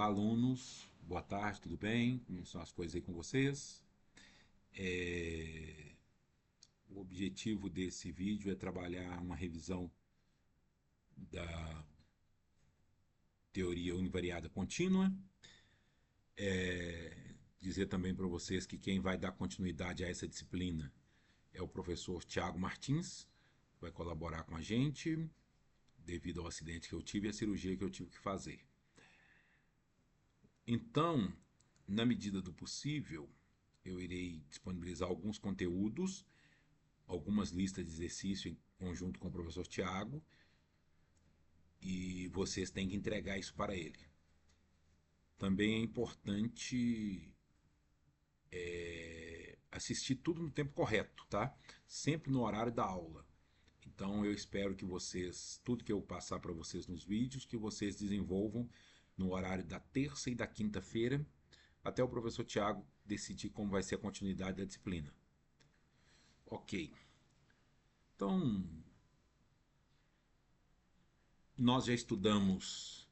Olá, alunos. Boa tarde, tudo bem? Como estão as coisas aí com vocês? É, O objetivo desse vídeo é trabalhar uma revisão da teoria univariada contínua. Dizer também para vocês que quem vai dar continuidade a essa disciplina é o professor Tiago Martins, que vai colaborar com a gente, devido ao acidente que eu tive e a cirurgia que eu tive que fazer. Então, na medida do possível, eu irei disponibilizar alguns conteúdos, algumas listas de exercício em conjunto com o professor Tiago, e vocês têm que entregar isso para ele. Também é importante assistir tudo no tempo correto, tá? Sempre no horário da aula. Então eu espero que vocês, tudo que eu passar para vocês nos vídeos, que vocês desenvolvam no horário da terça e da quinta-feira, até o professor Tiago decidir como vai ser a continuidade da disciplina. Ok. Então, nós já estudamos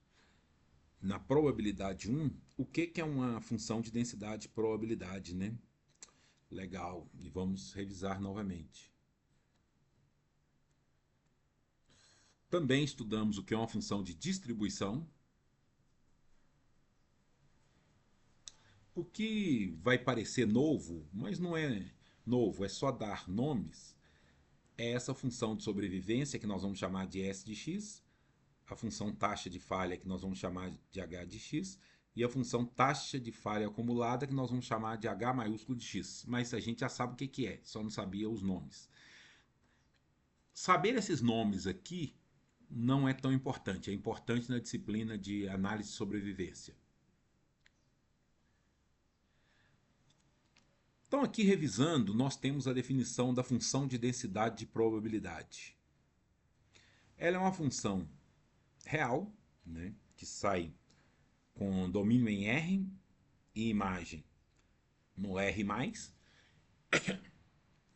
na probabilidade 1 o que é uma função de densidade probabilidade, né? Legal, e vamos revisar novamente. Também estudamos o que é uma função de distribuição. O que vai parecer novo, mas não é novo, é só dar nomes, é essa função de sobrevivência que nós vamos chamar de S de x, a função taxa de falha que nós vamos chamar de H de x, e a função taxa de falha acumulada que nós vamos chamar de H maiúsculo de x. Mas a gente já sabe o que é, só não sabia os nomes. Saber esses nomes aqui não é tão importante, é importante na disciplina de análise de sobrevivência. Então, aqui revisando, nós temos a definição da função de densidade de probabilidade. Ela é uma função real, né, que sai com domínio em R e imagem no R+,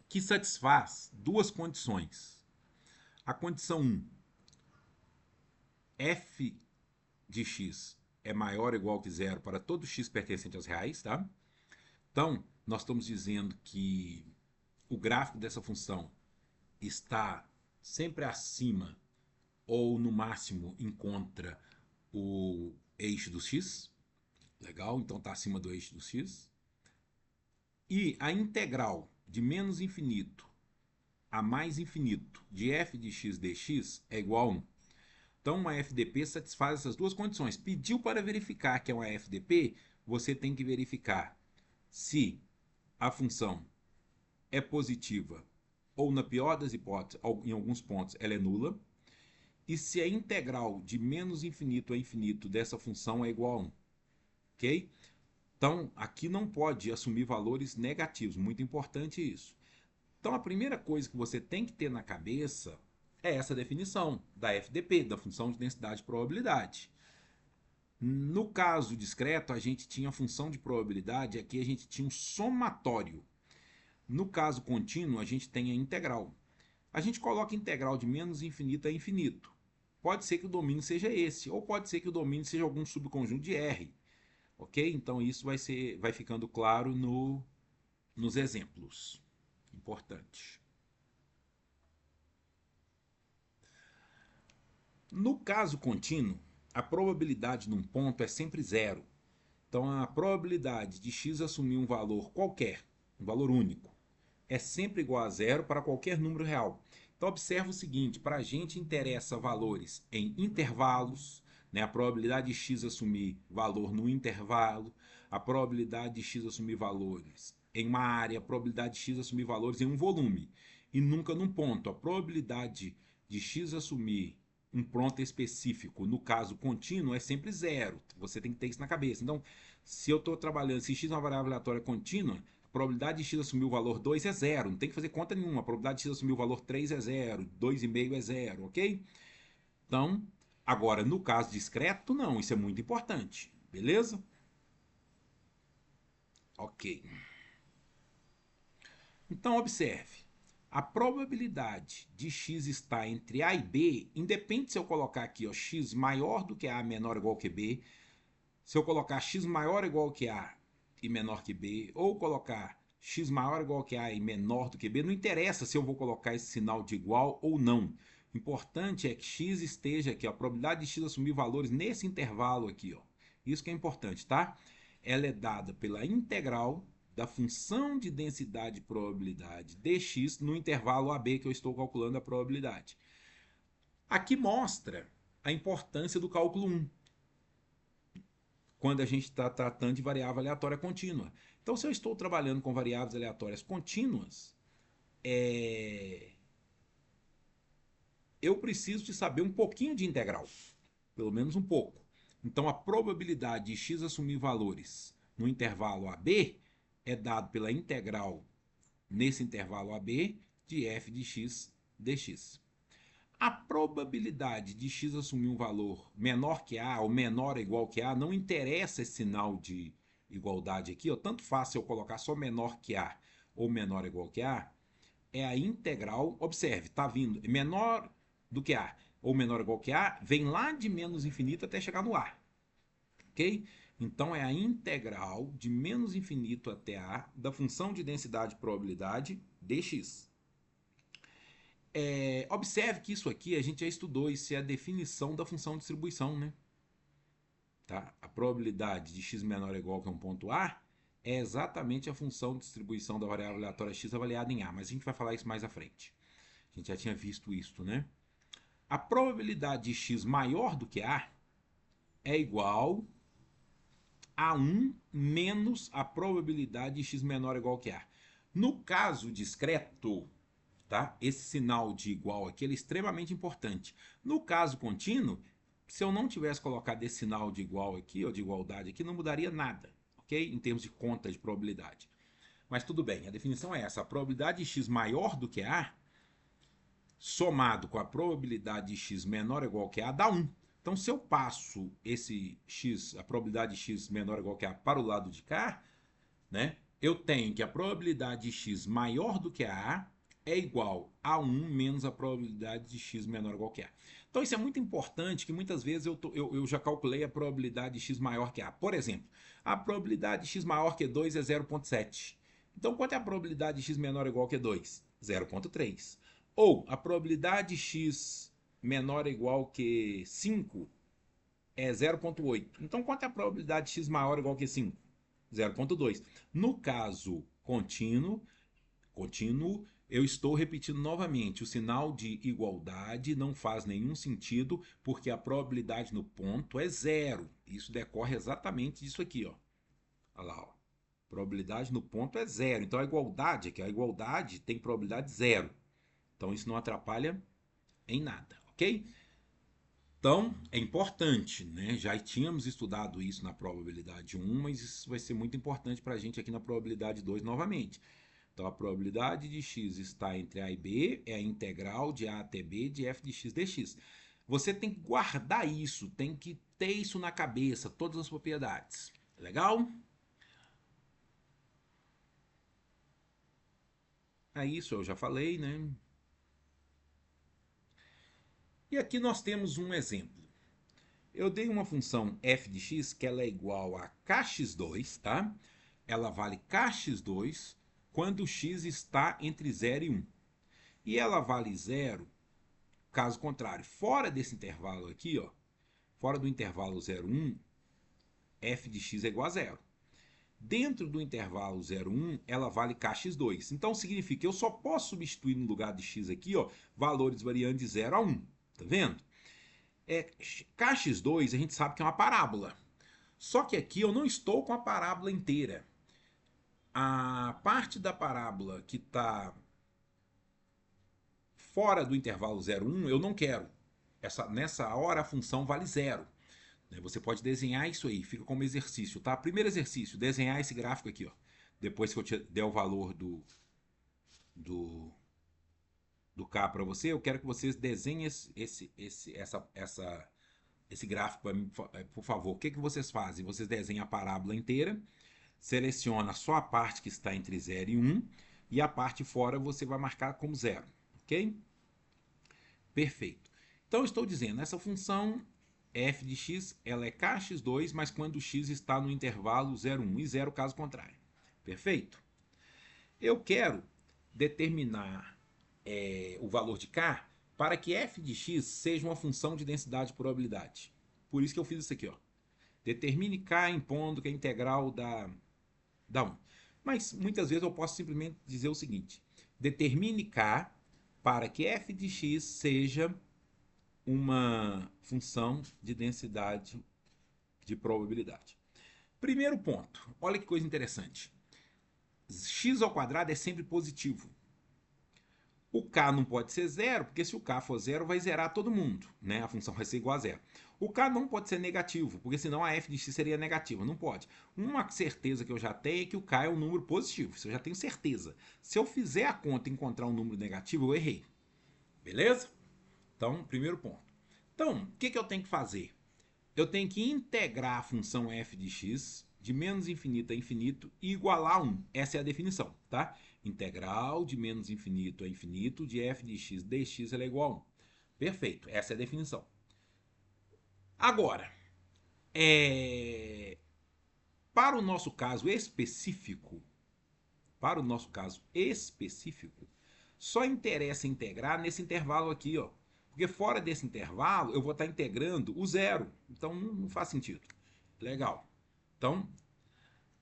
que satisfaz duas condições. A condição 1, f de x é maior ou igual que zero para todo x pertencente aos reais, tá? Então, nós estamos dizendo que o gráfico dessa função está sempre acima ou no máximo encontra o eixo do x. Legal, então está acima do eixo do x. E a integral de menos infinito a mais infinito de f de x dx é igual a 1. Então, uma FDP satisfaz essas duas condições. Pediu para verificar que é uma FDP, você tem que verificar se a função é positiva ou, na pior das hipóteses, em alguns pontos, ela é nula. E se a integral de menos infinito a infinito dessa função é igual a 1. Ok? Então, aqui não pode assumir valores negativos. Muito importante isso. Então, a primeira coisa que você tem que ter na cabeça é essa definição da FDP, da função de densidade de probabilidade. No caso discreto, a gente tinha a função de probabilidade, aqui a gente tinha um somatório. No caso contínuo, a gente tem a integral. A gente coloca integral de menos infinito a infinito. Pode ser que o domínio seja esse, ou pode ser que o domínio seja algum subconjunto de R. Ok? Então isso vai ficando claro nos exemplos. Importante. No caso contínuo, a probabilidade num ponto é sempre zero. Então a probabilidade de x assumir um valor qualquer, um valor único, é sempre igual a zero para qualquer número real. Então observa o seguinte, para a gente interessa valores em intervalos, né? A probabilidade de x assumir valor no intervalo, a probabilidade de x assumir valores em uma área, a probabilidade de x assumir valores em um volume, e nunca num ponto. A probabilidade de x assumir um ponto específico, no caso contínuo, é sempre zero. Você tem que ter isso na cabeça. Então, se eu estou trabalhando, se x é uma variável aleatória contínua, a probabilidade de x assumir o valor 2 é zero, não tem que fazer conta nenhuma. A probabilidade de x assumir o valor 3 é zero, 2,5 é zero, ok? Então, agora, no caso discreto, não, isso é muito importante, beleza? Ok. Então, observe. A probabilidade de x estar entre A e B, independe se eu colocar aqui ó, x maior do que A menor ou igual que B, Se eu colocar x maior ou igual que a e menor que b, ou colocar x maior ou igual que a e menor do que b, não interessa se eu vou colocar esse sinal de igual ou não. O importante é que x esteja aqui, ó, a probabilidade de x assumir valores nesse intervalo aqui, ó. Isso que é importante, tá? Ela é dada pela integral da função de densidade de probabilidade dx no intervalo AB que eu estou calculando a probabilidade. Aqui mostra a importância do cálculo 1, quando a gente está tratando de variável aleatória contínua. Então, se eu estou trabalhando com variáveis aleatórias contínuas, eu preciso de saber um pouquinho de integral, pelo menos um pouco. Então, a probabilidade de x assumir valores no intervalo AB é dado pela integral nesse intervalo AB de f de x dx. A probabilidade de x assumir um valor menor que a ou menor ou igual que a, não interessa esse sinal de igualdade aqui, ó, tanto faz se eu colocar só menor que a ou menor ou igual que a, é a integral, observe, está vindo menor do que a ou menor ou igual que a, vem lá de menos infinito até chegar no a, ok? Então é a integral de menos infinito até a da função de densidade de probabilidade dx. Observe que isso aqui a gente já estudou, isso é a definição da função de distribuição, né? Tá? A probabilidade de x menor ou igual que um ponto A é exatamente a função de distribuição da variável aleatória x avaliada em A, mas a gente vai falar isso mais à frente. A gente já tinha visto isso, né? A probabilidade de x maior do que A é igual a 1 menos a probabilidade de x menor ou igual que A. No caso discreto, tá? Esse sinal de igual aqui é extremamente importante. No caso contínuo, se eu não tivesse colocado esse sinal de igual aqui, ou de igualdade aqui, não mudaria nada, ok? Em termos de conta de probabilidade. Mas tudo bem, a definição é essa. A probabilidade de x maior do que A, somado com a probabilidade de x menor ou igual que A, dá 1. Então, se eu passo esse x, a probabilidade de x menor ou igual que A, para o lado de cá, né? Eu tenho que a probabilidade de x maior do que a é igual a 1 menos a probabilidade de x menor ou igual que a. Então isso é muito importante, que muitas vezes eu já calculei a probabilidade de x maior que a. Por exemplo, a probabilidade de x maior que 2 é 0,7. Então quanto é a probabilidade de x menor ou igual que 2? 0,3. Ou a probabilidade de x menor ou igual que 5 é 0,8. Então quanto é a probabilidade de x maior ou igual que 5? 0,2. No caso contínuo, eu estou repetindo novamente, o sinal de igualdade não faz nenhum sentido, porque a probabilidade no ponto é zero. Isso decorre exatamente disso aqui, ó. Olha lá, ó. Probabilidade no ponto é zero. Então a igualdade aqui, a igualdade tem probabilidade zero. Então isso não atrapalha em nada, ok? Então, é importante, né? Já tínhamos estudado isso na probabilidade 1, mas isso vai ser muito importante para a gente aqui na probabilidade 2 novamente. Então, a probabilidade de x está entre a e b é a integral de a até b de f de x dx. Você tem que guardar isso, tem que ter isso na cabeça, todas as propriedades. Legal? É isso, eu já falei, né? E aqui nós temos um exemplo. Eu dei uma função f de x que ela é igual a kx2, tá? Ela vale kx2 quando x está entre 0 e 1. E ela vale 0, caso contrário. Fora desse intervalo aqui, ó, fora do intervalo 0, 1, f de x é igual a 0. Dentro do intervalo 0, 1, ela vale kx2. Então significa que eu só posso substituir no lugar de x aqui, ó, valores variando de 0 a 1. Tá vendo? Kx2 a gente sabe que é uma parábola. Só que aqui eu não estou com a parábola inteira. A parte da parábola que está fora do intervalo 0, 1, eu não quero. Nessa hora a função vale 0. Você pode desenhar isso aí, fica como exercício, tá? Primeiro exercício, desenhar esse gráfico aqui, ó. Depois que eu te der o valor do, do K para você, eu quero que vocês desenhem esse gráfico para mim, por favor. O que vocês fazem? Vocês desenham a parábola inteira, seleciona só a parte que está entre 0 e 1, e a parte fora você vai marcar como 0, ok? Perfeito. Então, eu estou dizendo, essa função f de x ela é kx2, mas quando x está no intervalo 0, 1 e 0 caso contrário. Perfeito? Eu quero determinar o valor de k para que f de x seja uma função de densidade de probabilidade. Por isso que eu fiz isso aqui, ó. Determine k impondo que a integral dá 1. Mas muitas vezes eu posso simplesmente dizer o seguinte: determine k para que f de x seja uma função de densidade de probabilidade. Primeiro ponto, olha que coisa interessante. X ao quadrado é sempre positivo. O k não pode ser zero, porque se o k for zero, vai zerar todo mundo, né? A função vai ser igual a zero. O k não pode ser negativo, porque senão a f de x seria negativa. Não pode. Uma certeza que eu já tenho é que o k é um número positivo. Isso eu já tenho certeza. Se eu fizer a conta e encontrar um número negativo, eu errei. Beleza? Então, primeiro ponto. Então, o que eu tenho que fazer? Eu tenho que integrar a função f de x de menos infinito a infinito e igualar a 1. Essa é a definição, tá? Integral de menos infinito a infinito de f de x dx ela é igual a 1. Perfeito, essa é a definição. Agora, para o nosso caso específico, só interessa integrar nesse intervalo aqui, ó. Porque fora desse intervalo, eu vou estar integrando o zero. Então, não faz sentido. Legal. Então,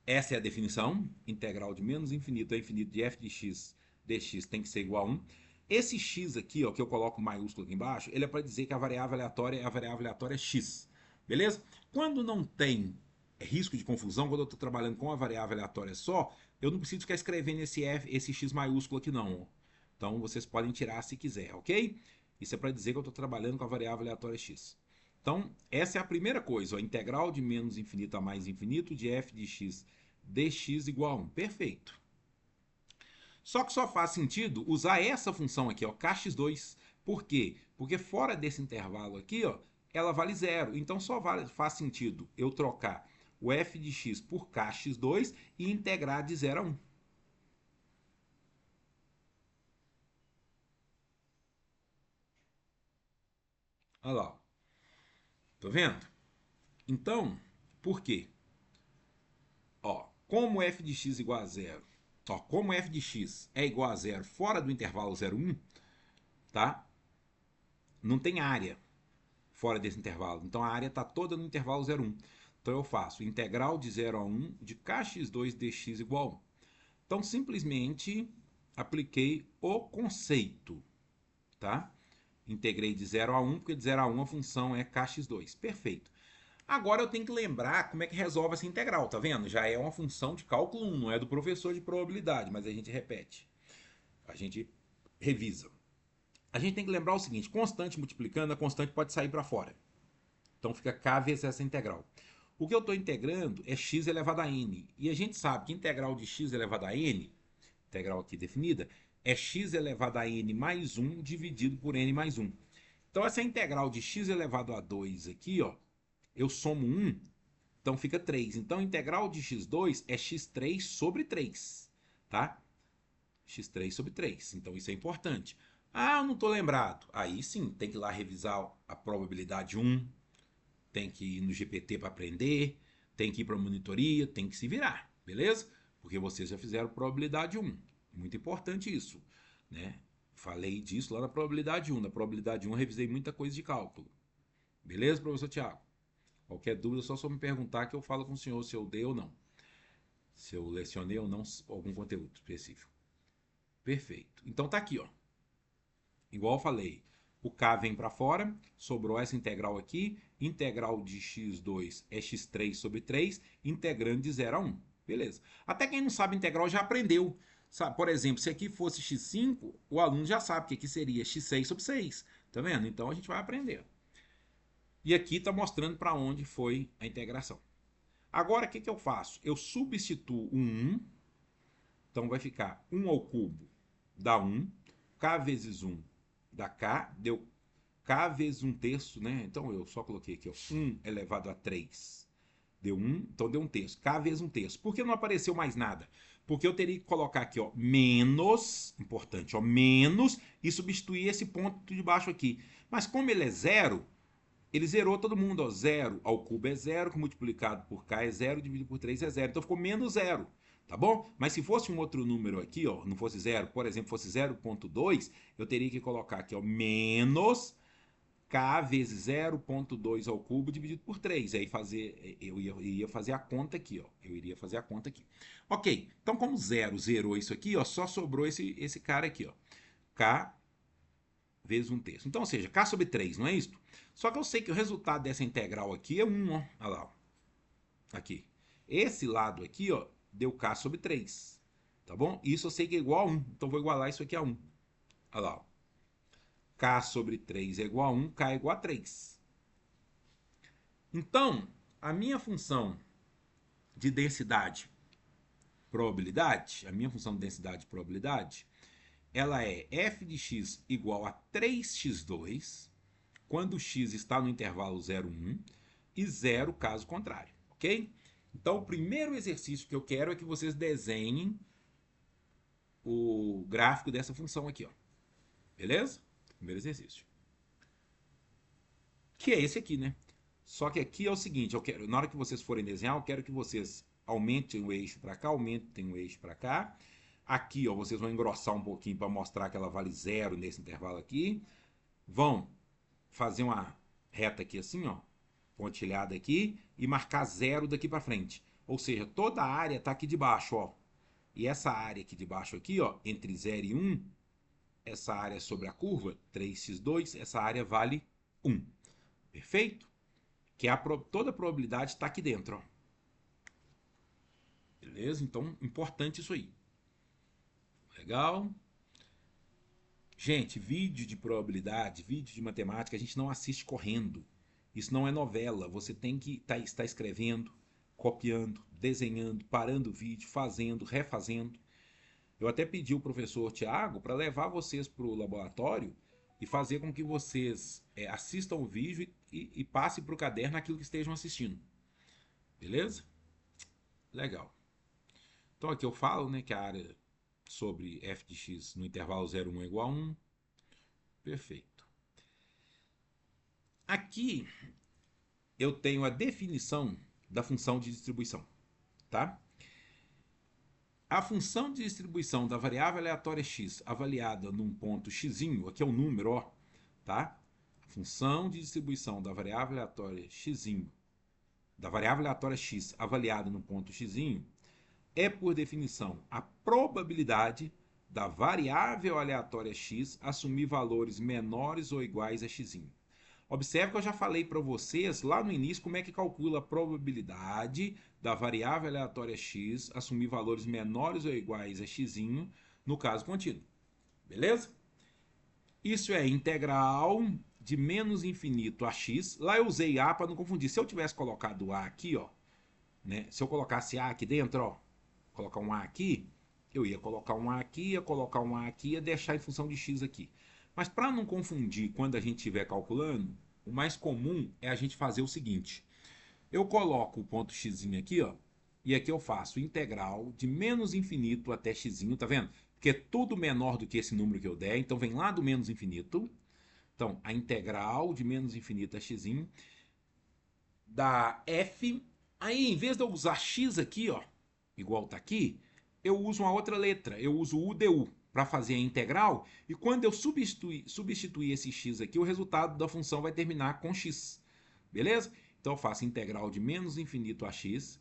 essa é a definição. Integral de menos infinito a infinito de f de x dx tem que ser igual a 1. Esse x aqui, ó, que eu coloco maiúsculo aqui embaixo, ele é para dizer que a variável aleatória é x. Beleza? Quando não tem risco de confusão, quando eu estou trabalhando com a variável aleatória só, eu não preciso ficar escrevendo esse x maiúsculo aqui não. Então vocês podem tirar se quiser, ok? Isso é para dizer que eu estou trabalhando com a variável aleatória x. Então, essa é a primeira coisa, ó, integral de menos infinito a mais infinito de f de x dx igual a 1. Perfeito. Só que só faz sentido usar essa função aqui, ó, kx2. Por quê? Porque fora desse intervalo aqui, ó, ela vale zero. Então só faz sentido eu trocar o f de x por kx2 e integrar de 0 a 1. Olha lá. Tá vendo? Então, por quê? Ó, como f de x igual a zero, ó, como f de x é igual a zero fora do intervalo 0, 1, tá? Não tem área fora desse intervalo. Então a área está toda no intervalo 0, 1. Então eu faço integral de 0 a 1 de kx2 dx igual a 1. Então simplesmente apliquei o conceito, tá? Integrei de 0 a 1, porque de 0 a 1 a função é kx2. Perfeito. Agora eu tenho que lembrar como é que resolve essa integral, tá vendo? Já é uma função de cálculo 1, não é do professor de probabilidade, mas a gente repete. A gente revisa. A gente tem que lembrar o seguinte, constante multiplicando, a constante pode sair para fora. Então fica k vezes essa integral. O que eu estou integrando é x elevado a n. E a gente sabe que integral de x elevado a n, integral aqui definida, é x elevado a n mais 1 dividido por n mais 1. Então essa integral de x elevado a 2 aqui, ó, eu somo 1, então fica 3. Então a integral de x2 é x3 sobre 3, tá? x3 sobre 3. Então isso é importante. Ah, eu não estou lembrado. Aí sim, tem que ir lá revisar a probabilidade 1, tem que ir no GPT para aprender, tem que ir para a monitoria, tem que se virar, beleza? Porque vocês já fizeram probabilidade 1. Muito importante isso, né? Falei disso lá na probabilidade 1. Na probabilidade 1 eu revisei muita coisa de cálculo. Beleza, professor Tiago? Qualquer dúvida, só me perguntar que eu falo com o senhor se eu dei ou não. Se eu lecionei ou não algum conteúdo específico. Perfeito. Então tá aqui, ó. Igual eu falei, o k vem para fora, sobrou essa integral aqui, integral de x2 é x3 sobre 3, integrando de 0 a 1. Beleza. Até quem não sabe integral já aprendeu. Sabe? Por exemplo, se aqui fosse x5, o aluno já sabe que aqui seria x6 sobre 6. Tá vendo? Então a gente vai aprender. E aqui está mostrando para onde foi a integração. Agora, o que eu faço? Eu substituo o 1, então vai ficar 1 ao cubo dá 1, k vezes 1 dá k, deu k vezes 1 terço, né? Então eu só coloquei aqui, ó, 1 elevado a 3, deu 1, então deu 1 terço, k vezes 1 terço. Por que não apareceu mais nada? Porque eu teria que colocar aqui, ó, menos, importante, ó, menos, e substituir esse ponto de baixo aqui. Mas como ele é zero, ele zerou todo mundo, ó. 0 ao cubo é 0, que multiplicado por k é 0, dividido por 3 é 0. Então ficou menos 0, tá bom? Mas se fosse um outro número aqui, ó, não fosse 0, por exemplo, fosse 0,2, eu teria que colocar aqui, ó, menos k vezes 0,2 ao cubo dividido por 3. Aí eu ia fazer a conta aqui, ó. Eu iria fazer a conta aqui. Ok, então como 0 zerou isso aqui, ó, só sobrou esse cara aqui, ó. K vezes 1/3. Então, ou seja, k sobre 3, não é isso? Só que eu sei que o resultado dessa integral aqui é 1, ó. Olha lá, ó. Aqui. Esse lado aqui, ó, deu k sobre 3. Tá bom? Isso eu sei que é igual a 1. Então, vou igualar isso aqui a 1. Olha lá, ó. K sobre 3 é igual a 1, k é igual a 3. Então, a minha função de densidade probabilidade, a minha função de densidade probabilidade, ela é f de x igual a 3x2, quando x está no intervalo 0, 1, e 0 caso contrário, ok? Então, o primeiro exercício que eu quero é que vocês desenhem o gráfico dessa função aqui, ó. Beleza? Primeiro exercício. Que é esse aqui, né? Só que aqui é o seguinte, eu quero, na hora que vocês forem desenhar, eu quero que vocês aumentem o eixo para cá, aumentem o eixo para cá. Aqui, ó, vocês vão engrossar um pouquinho para mostrar que ela vale 0 nesse intervalo aqui. Vão fazer uma reta aqui assim, ó, pontilhada aqui, e marcar 0 daqui para frente. Ou seja, toda a área está aqui de baixo, ó. E essa área aqui de baixo aqui, ó, entre 0 e 1, essa área sobre a curva, 3x2, essa área vale 1. Perfeito? Que é toda a probabilidade está aqui dentro, ó. Beleza? Então, importante isso aí. Legal? Gente, vídeo de probabilidade, vídeo de matemática, a gente não assiste correndo. Isso não é novela. Você tem que estar escrevendo, copiando, desenhando, parando o vídeo, fazendo, refazendo. Eu até pedi ao professor Tiago para levar vocês para o laboratório e fazer com que vocês assistam o vídeo e passem para o caderno aquilo que estejam assistindo. Beleza? Legal. Então aqui eu falo, né, que a área sobre f de x no intervalo 0, 1 é igual a 1. Perfeito. Aqui eu tenho a definição da função de distribuição, tá? A função de distribuição da variável aleatória x avaliada num ponto x, aqui é o número, ó, tá? A função de distribuição da variável aleatória x, avaliada num ponto x, é, por definição, a probabilidade da variável aleatória x assumir valores menores ou iguais a x. Observe que eu já falei para vocês lá no início como é que calcula a probabilidade da variável aleatória x assumir valores menores ou iguais a x no caso contínuo. Beleza? Isso é integral de menos infinito a x. Lá eu usei a para não confundir. Se eu tivesse colocado a aqui, ó, né? Se eu colocasse a aqui dentro, ó, colocar um a aqui, eu ia colocar um a aqui, ia colocar um a aqui, ia deixar em função de x aqui. Mas para não confundir quando a gente estiver calculando, o mais comum é a gente fazer o seguinte. Eu coloco o ponto x aqui, ó, e aqui eu faço integral de menos infinito até x, tá vendo? Porque é tudo menor do que esse número que eu der, então vem lá do menos infinito. Então, a integral de menos infinito a x da f. Aí, em vez de eu usar x aqui, ó, igual tá aqui, eu uso uma outra letra, eu uso u du para fazer a integral, e quando eu substituir esse x aqui, o resultado da função vai terminar com x. Beleza? Então eu faço integral de menos infinito a x.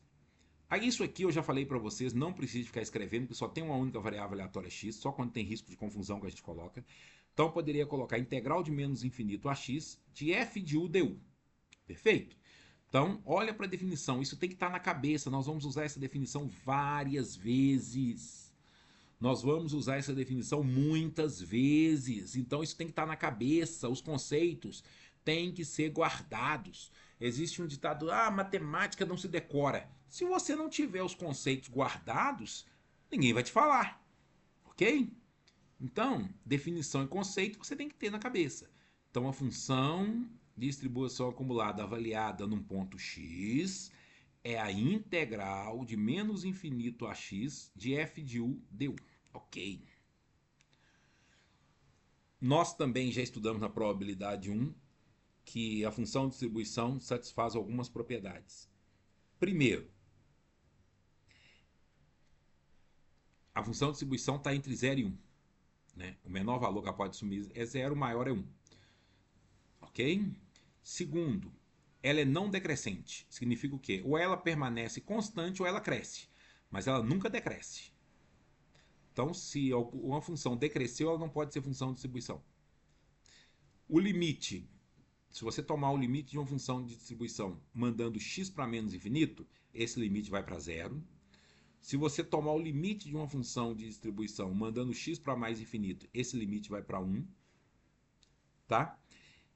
Aí isso aqui eu já falei para vocês, não precisa ficar escrevendo, porque só tem uma única variável aleatória x, só quando tem risco de confusão que a gente coloca. Então eu poderia colocar integral de menos infinito a x de f de u du. Perfeito? Então, olha para a definição, isso tem que estar na cabeça, nós vamos usar essa definição várias vezes. Nós vamos usar essa definição muitas vezes, então isso tem que estar na cabeça, os conceitos têm que ser guardados. Existe um ditado, matemática não se decora. Se você não tiver os conceitos guardados, ninguém vai te falar, ok? Então, definição e conceito você tem que ter na cabeça. Então, a função de distribuição acumulada avaliada num ponto x é a integral de menos infinito a x de f de u du. Ok. Nós também já estudamos na probabilidade 1 que a função de distribuição satisfaz algumas propriedades. Primeiro, a função de distribuição está entre 0 e 1. Né? O menor valor que ela pode assumir é 0, o maior é 1. Ok? Segundo, ela é não decrescente. Significa o quê? Ou ela permanece constante ou ela cresce. Mas ela nunca decresce. Então, se uma função decresceu, ela não pode ser função de distribuição. O limite, se você tomar o limite de uma função de distribuição mandando x para menos infinito, esse limite vai para 0. Se você tomar o limite de uma função de distribuição mandando x para mais infinito, esse limite vai para 1. Tá?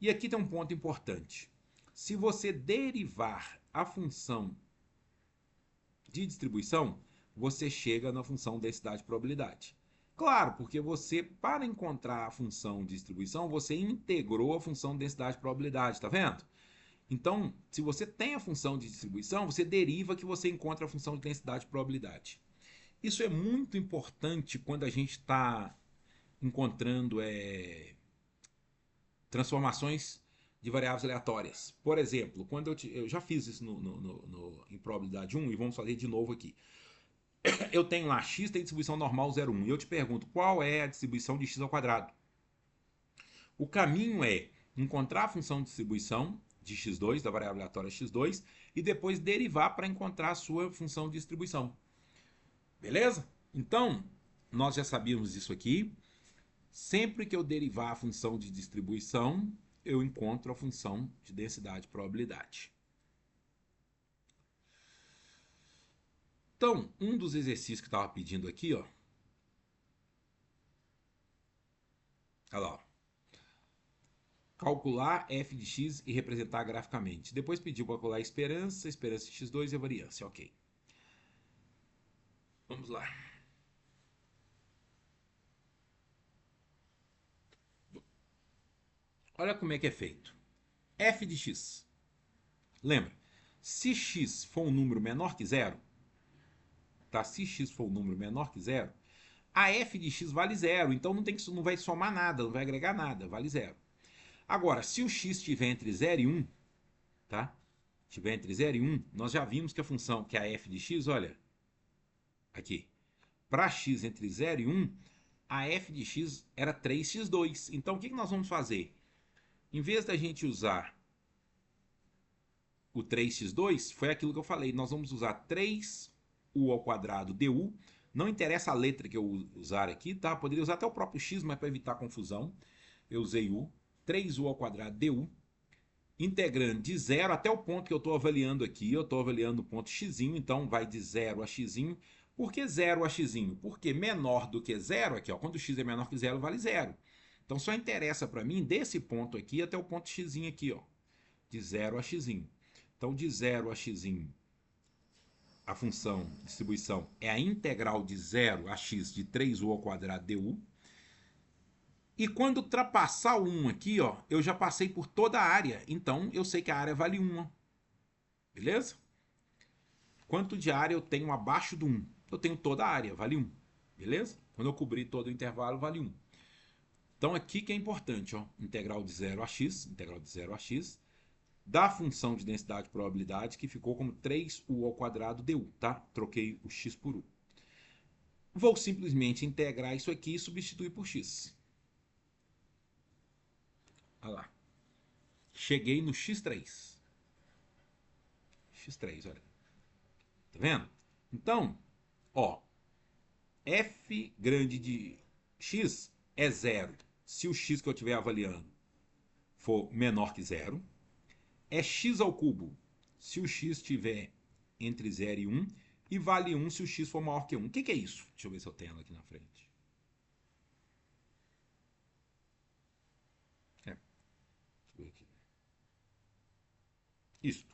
E aqui tem um ponto importante. Se você derivar a função de distribuição, você chega na função densidade-probabilidade. Claro, porque você, para encontrar a função de distribuição, você integrou a função densidade-probabilidade, tá vendo? Então, se você tem a função de distribuição, você deriva que você encontra a função de densidade-probabilidade. Isso é muito importante quando a gente está encontrando transformações de variáveis aleatórias. Por exemplo, quando eu já fiz isso em probabilidade 1 e vamos fazer de novo aqui. Eu tenho lá x tem distribuição normal 0,1 e eu te pergunto qual é a distribuição de x ao quadrado. O caminho é encontrar a função de distribuição de x2, da variável aleatória x2, e depois derivar para encontrar a sua função de distribuição. Beleza? Então, nós já sabíamos isso aqui. Sempre que eu derivar a função de distribuição, eu encontro a função de densidade-probabilidade. Então, um dos exercícios que eu estava pedindo aqui, ó. Olha lá, ó. Calcular f de x e representar graficamente. Depois pediu para calcular a esperança de x2 e a variância. Ok. Vamos lá. Olha como é que é feito. F de x. Lembra, se x for um número menor que 0, tá? Se x for um número menor que 0, a f de x vale 0. Então não vai somar nada, não vai agregar nada, vale 0. Agora, se o x estiver entre 0 e 1, tá? Estiver entre 0 e 1, nós já vimos que a função, que a f de x, olha, aqui, para x entre 0 e 1, a f de x era 3x2. Então, o que nós vamos fazer? Em vez da gente usar o 3x2, foi aquilo que eu falei. Nós vamos usar 3u ao quadrado du. Não interessa a letra que eu usar aqui, tá? Poderia usar até o próprio x, mas para evitar confusão, eu usei u. 3u ao quadrado du. Integrando de 0 até o ponto que eu estou avaliando aqui. Eu estou avaliando o ponto x, então vai de 0 a x. Por que 0 a x? Porque menor do que 0, aqui, ó, quando x é menor que 0, vale 0. Então só interessa para mim desse ponto aqui até o ponto x aqui, ó, de 0 a x. Então de 0 a x, a função de distribuição é a integral de 0 a x de 3u ao quadrado du. E quando ultrapassar o 1 aqui, ó, eu já passei por toda a área. Então eu sei que a área vale 1. Ó. Beleza? Quanto de área eu tenho abaixo do 1? Eu tenho toda a área, vale 1. Beleza? Quando eu cobrir todo o intervalo, vale 1. Então aqui que é importante, ó, integral de 0 a x, da função de densidade de probabilidade, que ficou como 3u ao quadrado du, tá? Troquei o x por u. Vou simplesmente integrar isso aqui e substituir por x. Olha lá. Cheguei no x3. x3, olha. Tá vendo? Então, ó, f grande de x é 0 se o x que eu estiver avaliando for menor que 0. É x ao cubo se o x estiver entre 0 e 1. E vale 1 se o x for maior que 1. O que é isso? Deixa eu ver se eu tenho ela aqui na frente. Deixa eu ver aqui. Isso.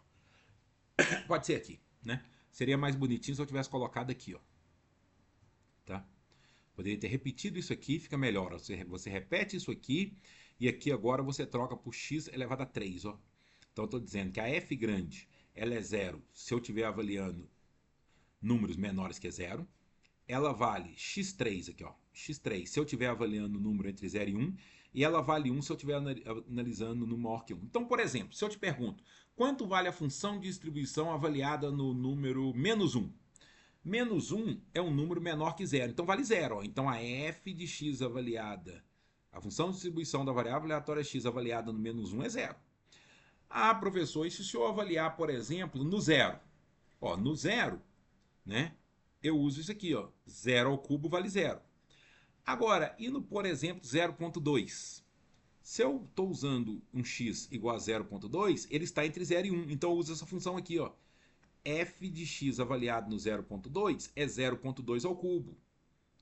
Pode ser aqui, né? Seria mais bonitinho se eu tivesse colocado aqui, ó. Tá? Poderia ter repetido isso aqui, fica melhor. Você repete isso aqui e aqui agora você troca por x elevado a 3, ó. Então eu estou dizendo que a f grande ela é 0 se eu estiver avaliando números menores que 0. ela vale x3 aqui, ó, x3, se eu estiver avaliando o número entre 0 e 1, e ela vale 1 se eu estiver analisando no maior que 1. Então, por exemplo, se eu te pergunto, quanto vale a função de distribuição avaliada no número menos 1? Menos 1 é um número menor que 0, então vale 0. Ó. Então, a f de x avaliada, a função de distribuição da variável aleatória x avaliada no menos 1 é 0. Ah, professor, e se eu avaliar, por exemplo, no 0? Ó, no 0, né, eu uso isso aqui, ó, 0 ao cubo vale 0. Agora, indo, por exemplo, 0,2. Se eu estou usando um x igual a 0,2, ele está entre 0 e 1. Então eu uso essa função aqui, ó. F de x avaliado no 0,2 é 0,2 ao cubo.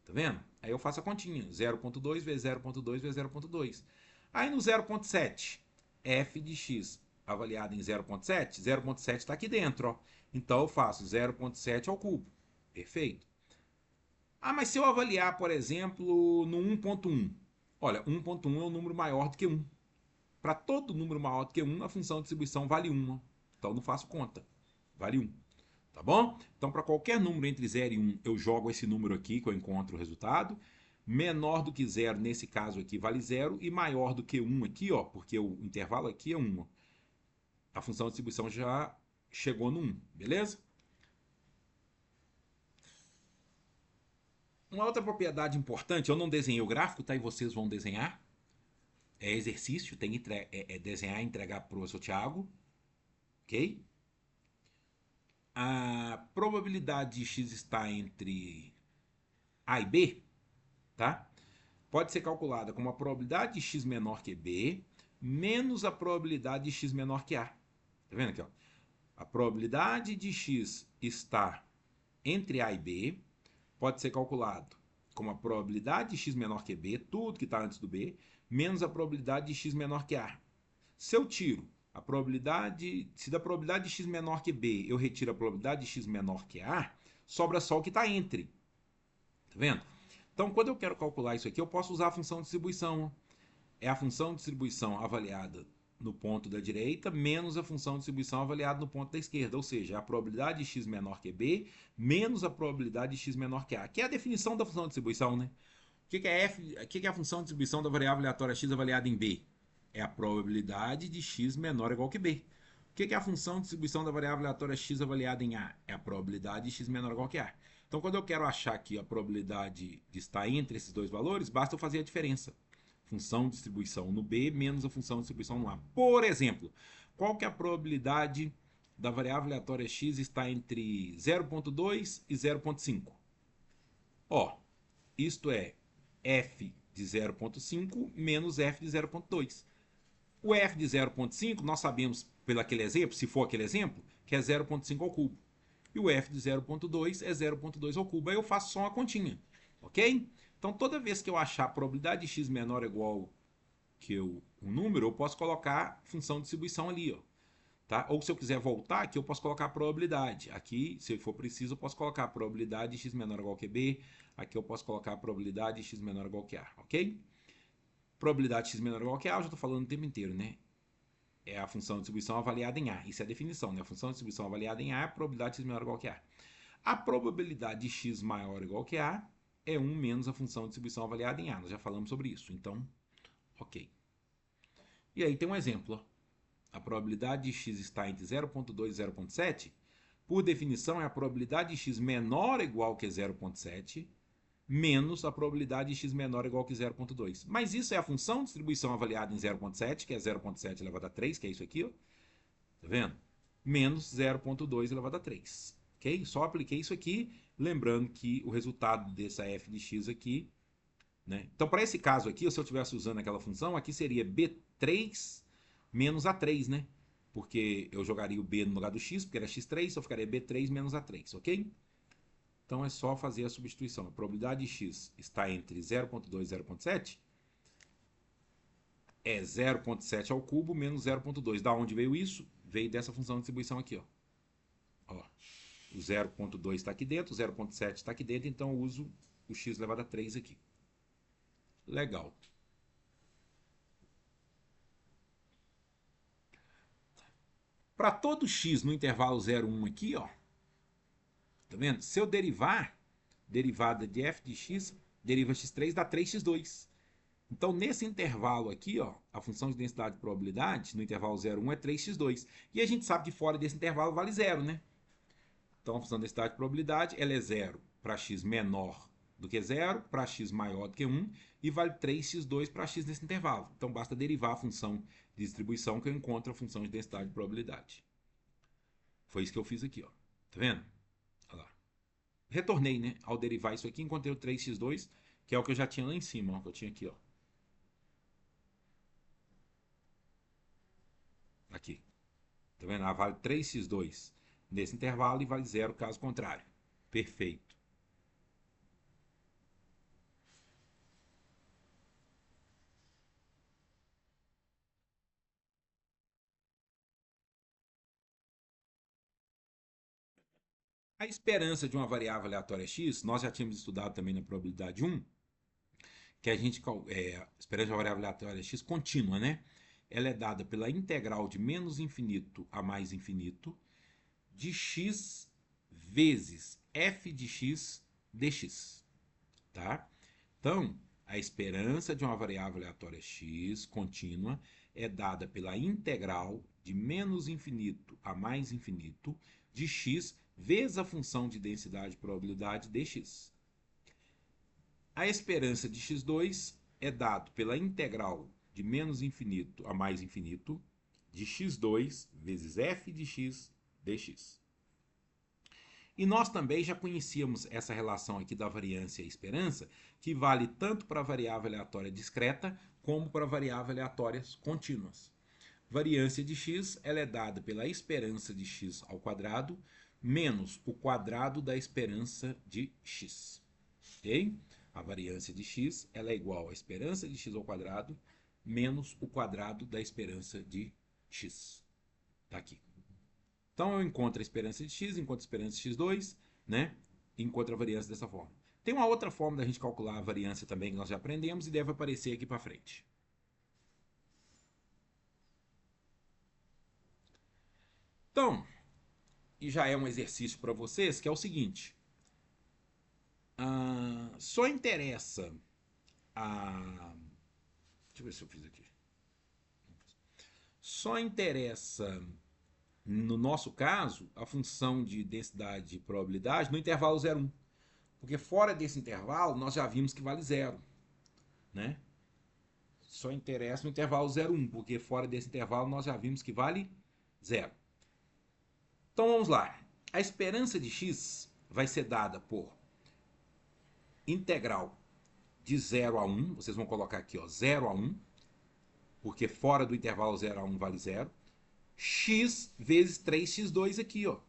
Tá vendo? Aí eu faço a continha. 0,2 vezes 0,2 vezes 0,2. Aí no 0,7, f de x avaliado em 0,7, 0,7 está aqui dentro, ó. Então eu faço 0,7 ao cubo. Perfeito. Ah, mas se eu avaliar, por exemplo, no 1,1. Olha, 1,1 é um número maior do que 1. Para todo número maior do que 1, a função de distribuição vale 1. Então não faço conta. Vale 1. Tá bom? Então, para qualquer número entre 0 e 1, eu jogo esse número aqui que eu encontro o resultado. Menor do que 0, nesse caso aqui, vale 0. E maior do que 1 aqui, ó, porque o intervalo aqui é 1. A função de distribuição já chegou no 1, beleza? Uma outra propriedade importante, eu não desenhei o gráfico, tá? E vocês vão desenhar. É exercício, tem que desenhar e entregar para o professor Thiago. Ok? A probabilidade de x estar entre A e B, tá? Pode ser calculada como a probabilidade de x menor que B menos a probabilidade de x menor que A. Tá vendo aqui, ó? A probabilidade de x estar entre A e B pode ser calculado como a probabilidade de x menor que B, tudo que está antes do B, menos a probabilidade de x menor que A. Se eu tiro a probabilidade, se da probabilidade de x menor que B eu retiro a probabilidade de x menor que A, sobra só o que está entre. Tá vendo? Então, quando eu quero calcular isso aqui, eu posso usar a função de distribuição. É a função de distribuição avaliada no ponto da direita menos a função de distribuição avaliada no ponto da esquerda, ou seja, é a probabilidade de x menor que B menos a probabilidade de x menor que A, que é a definição da função de distribuição, né? O que é F? O que é a função de distribuição da variável aleatória x avaliada em B? É a probabilidade de x menor ou igual que B. O que é a função de distribuição da variável aleatória x avaliada em A? É a probabilidade de x menor ou igual que A. Então, quando eu quero achar aqui a probabilidade de estar entre esses dois valores, basta eu fazer a diferença. Função de distribuição no B menos a função de distribuição no A. Por exemplo, qual que é a probabilidade da variável aleatória x estar entre 0,2 e 0,5? Ó, isto é f de 0,5 menos f de 0,2. O f de 0,5 nós sabemos pelo aquele exemplo, se for aquele exemplo, que é 0,5 ao cubo. E o f de 0,2 é 0,2 ao cubo. Aí eu faço só uma continha, ok? Então toda vez que eu achar a probabilidade de x menor ou igual que um número, eu posso colocar função de distribuição ali, ó. Tá? Ou se eu quiser voltar aqui, eu posso colocar a probabilidade. Aqui, se for preciso, eu posso colocar a probabilidade de x menor ou igual que B. Aqui eu posso colocar a probabilidade de x menor ou igual que A, ok? Probabilidade de x menor ou igual que A, eu já estou falando o tempo inteiro, né? É a função de distribuição avaliada em A. Isso é a definição, né? A função de distribuição avaliada em A é a probabilidade de x menor ou igual que A. A probabilidade de x maior ou igual que A é 1 menos a função de distribuição avaliada em A. Nós já falamos sobre isso, então, ok. E aí tem um exemplo, ó. A probabilidade de x estar entre 0,2 e 0,7, por definição, é a probabilidade de x menor ou igual que 0,7 menos a probabilidade de x menor ou igual que 0,2. Mas isso é a função de distribuição avaliada em 0,7, que é 0,7 elevado a 3, que é isso aqui, ó. Tá vendo? Menos 0,2 elevado a 3. Ok? Só apliquei isso aqui, lembrando que o resultado dessa f de x aqui, né? Então, para esse caso aqui, se eu estivesse usando aquela função, aqui seria b3 menos a3, né? Porque eu jogaria o b no lugar do x, porque era x3, então ficaria b3 menos a3, ok? Então é só fazer a substituição. A probabilidade de x está entre 0,2 e 0,7 é 0,7 ao cubo menos 0,2. Da onde veio isso? Veio dessa função de distribuição aqui, ó. Ó, o 0,2 está aqui dentro, o 0,7 está aqui dentro, então eu uso o x elevado a 3 aqui. Legal. Para todo x no intervalo 0, 1 aqui, ó, tá vendo? Se eu derivar derivada de f de x, deriva x3 dá 3x2. Então, nesse intervalo aqui, ó, a função de densidade de probabilidade, no intervalo 0, 1 é 3x2. E a gente sabe que fora desse intervalo vale zero, né? Então, a função de densidade de probabilidade ela é zero para x menor do que zero, para x maior do que 1, e vale 3x2 para x nesse intervalo. Então, basta derivar a função de distribuição que eu encontro a função de densidade de probabilidade. Foi isso que eu fiz aqui, ó. Tá vendo? Olha lá. Retornei, né? Ao derivar isso aqui, encontrei o 3x2, que é o que eu já tinha lá em cima, ó, que eu tinha aqui, ó. Aqui. Tá vendo? Ah, vale 3x2 nesse intervalo e vale zero caso contrário. Perfeito. A esperança de uma variável aleatória x, nós já tínhamos estudado também na probabilidade 1, que a gente, esperança de uma variável aleatória x contínua, né? Ela é dada pela integral de menos infinito a mais infinito de x vezes f de x dx, tá? Então, a esperança de uma variável aleatória x contínua é dada pela integral de menos infinito a mais infinito de x vezes a função de densidade de probabilidade dx. A esperança de x2 é dado pela integral de menos infinito a mais infinito de x2 vezes f de x dx. E nós também já conhecíamos essa relação aqui da variância e esperança, que vale tanto para a variável aleatória discreta como para variáveis aleatórias contínuas. Variância de x ela é dada pela esperança de x ao quadrado menos o quadrado da esperança de x. Ok? A variância de x ela é igual à esperança de x ao quadrado menos o quadrado da esperança de x. Está aqui. Então eu encontro a esperança de x, encontro a esperança de x2, né? E encontro a variância dessa forma. Tem uma outra forma da gente calcular a variância também que nós já aprendemos e deve aparecer aqui para frente. Então, e já é um exercício para vocês, que é o seguinte. Só interessa a... Deixa eu ver se eu fiz aqui. Só interessa, no nosso caso, a função de densidade de probabilidade no intervalo 0, 1. Porque fora desse intervalo, nós já vimos que vale zero, né? Só interessa no intervalo 0, 1, porque fora desse intervalo nós já vimos que vale zero. Então vamos lá. A esperança de x vai ser dada por integral de 0 a 1. Vocês vão colocar aqui, ó, 0 a 1, porque fora do intervalo 0 a 1 vale zero. X vezes 3x2 aqui, ó.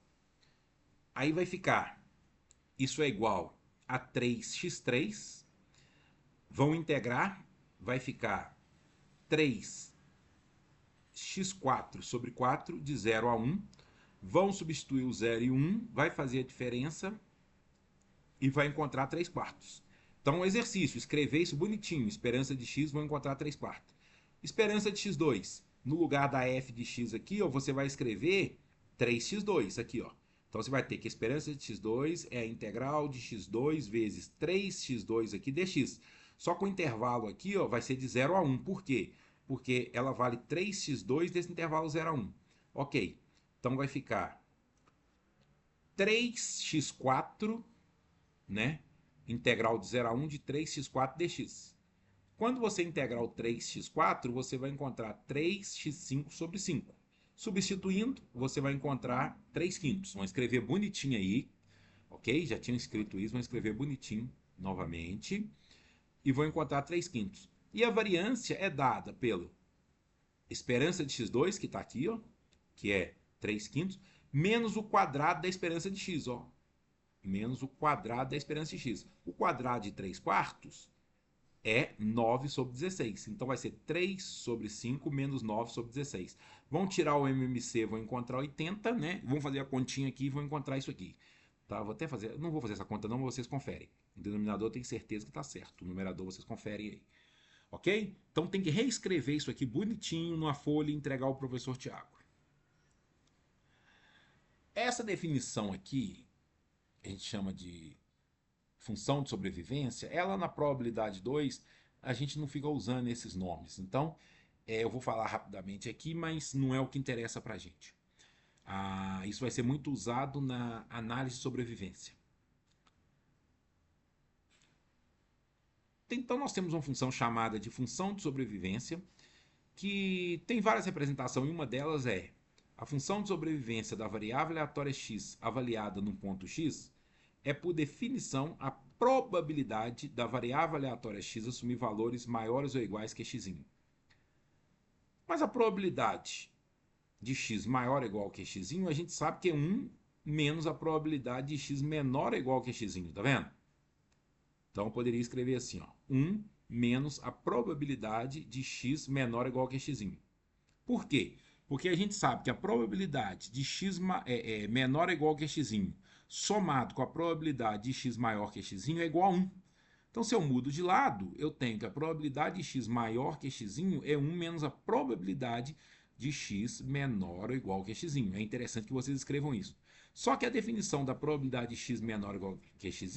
Aí vai ficar, isso é igual a 3x3. Vão integrar, vai ficar 3x4 sobre 4, de 0 a 1. Vão substituir o 0 e o 1, vai fazer a diferença e vai encontrar 3 quartos. Então, o exercício, escrever isso bonitinho. Esperança de x, vão encontrar 3 quartos. Esperança de x2, no lugar da f de x aqui, ó, você vai escrever 3x2 aqui, ó. Então, você vai ter que a esperança de x2 é a integral de x2 vezes 3x2 aqui dx. Só que o intervalo aqui, ó, vai ser de 0 a 1. Por quê? Porque ela vale 3x2 desse intervalo 0 a 1. Ok. Então, vai ficar 3x4, né? Integral de 0 a 1 de 3x4 dx. Quando você integrar o 3x4, você vai encontrar 3x5 sobre 5. Substituindo, você vai encontrar 3 quintos. Vamos escrever bonitinho aí, ok? Já tinha escrito isso, vamos escrever bonitinho novamente. E vou encontrar 3 quintos. E a variância é dada pela esperança de x2, que está aqui, ó, que é 3 quintos, menos o quadrado da esperança de x, ó. Menos o quadrado da esperança de x. O quadrado de 3 quartos é 9 sobre 16. Então vai ser 3 sobre 5 menos 9 sobre 16. Vão tirar o MMC, vão encontrar 80, né? Vão fazer a continha aqui e vão encontrar isso aqui. Tá? Vou até fazer, não vou fazer essa conta não, mas vocês conferem. O denominador tem certeza que está certo. O numerador vocês conferem aí. Ok? Então tem que reescrever isso aqui bonitinho numa folha e entregar ao professor Tiago. Essa definição aqui, a gente chama de função de sobrevivência, ela na probabilidade 2 a gente não fica usando esses nomes. Então, eu vou falar rapidamente aqui, mas não é o que interessa para a gente. Isso vai ser muito usado na análise de sobrevivência. Então, nós temos uma função chamada de função de sobrevivência, que tem várias representações, e uma delas é a função de sobrevivência da variável aleatória x avaliada num ponto x é, por definição, a probabilidade da variável aleatória x assumir valores maiores ou iguais que x. Mas a probabilidade de x maior ou igual que x, a gente sabe que é 1 menos a probabilidade de x menor ou igual que x, tá vendo? Então eu poderia escrever assim, ó, 1 menos a probabilidade de x menor ou igual que x. Por quê? Porque a gente sabe que a probabilidade de x menor ou igual que x somado com a probabilidade de x maior que x é igual a 1. Então, se eu mudo de lado, eu tenho que a probabilidade de x maior que x é 1 menos a probabilidade de x menor ou igual que x. É interessante que vocês escrevam isso. Só que a definição da probabilidade de x menor ou igual que x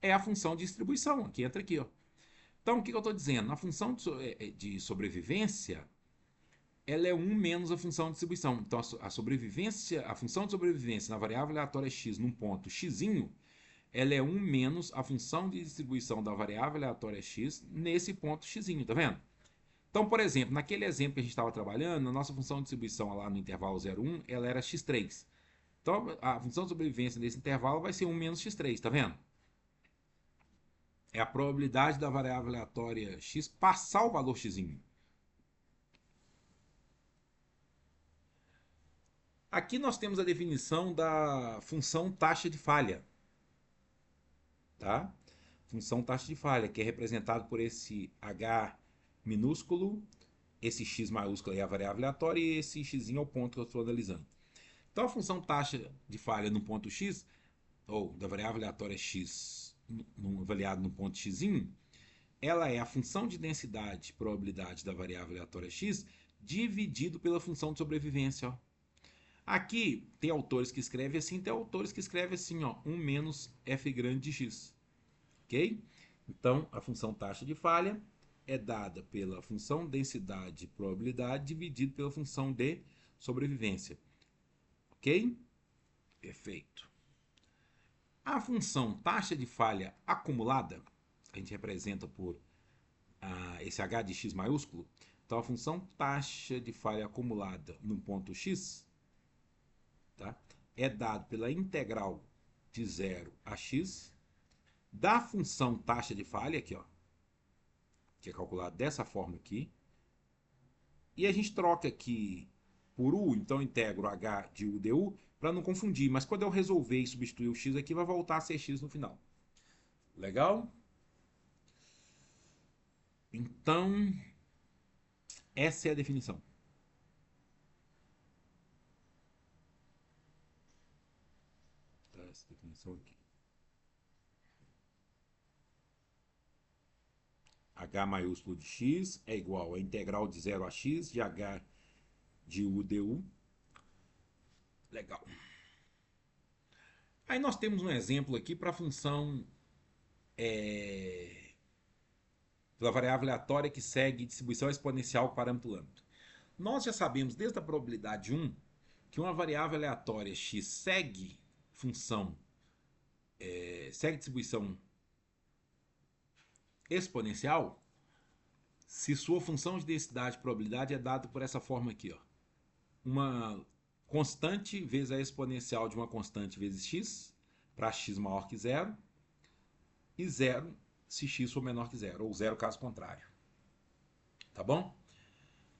é a função de distribuição, que entra aqui. Ó. Então, o que eu estou dizendo? Na função de sobrevivência, ela é 1 menos a função de distribuição. Então, a função de sobrevivência na variável aleatória x num ponto x, ela é 1 menos a função de distribuição da variável aleatória x nesse ponto x, tá vendo? Então, por exemplo, naquele exemplo que a gente estava trabalhando, a nossa função de distribuição lá no intervalo 0, 1, ela era x3. Então, a função de sobrevivência nesse intervalo vai ser 1 menos x3, tá vendo? É a probabilidade da variável aleatória x passar o valor x. Aqui nós temos a definição da função taxa de falha. Tá? Função taxa de falha, que é representado por esse h minúsculo, esse x maiúsculo é a variável aleatória e esse x é o ponto que eu estou analisando. Então a função taxa de falha no ponto x, ou da variável aleatória x avaliado no ponto x, ela é a função de densidade probabilidade da variável aleatória x dividido pela função de sobrevivência. Ó. Aqui tem autores que escrevem assim, tem autores que escrevem assim, ó, 1 menos f grande de x. Ok? Então, a função taxa de falha é dada pela função densidade probabilidade dividido pela função de sobrevivência. Ok? Perfeito. A função taxa de falha acumulada, a gente representa por esse h de x maiúsculo. Então, a função taxa de falha acumulada no ponto x, tá, é dada pela integral de 0 a x da função taxa de falha, aqui, ó, que é calculado dessa forma aqui. E a gente troca aqui por u, então integro h de u du, para não confundir. Mas quando eu resolver e substituir o x aqui, vai voltar a ser x no final. Legal? Então, essa é a definição. Tá, essa definição aqui. H maiúsculo de x é igual a integral de 0 a x de h de u du. Legal. Aí nós temos um exemplo aqui para a função pela variável aleatória que segue distribuição exponencial com parâmetro lambda. Nós já sabemos desde a probabilidade 1 que uma variável aleatória x segue função, segue distribuição exponencial se sua função de densidade de probabilidade é dada por essa forma aqui, ó. Uma constante vezes a exponencial de uma constante vezes x, para x maior que zero, e zero se x for menor que zero, ou zero caso contrário. Tá bom?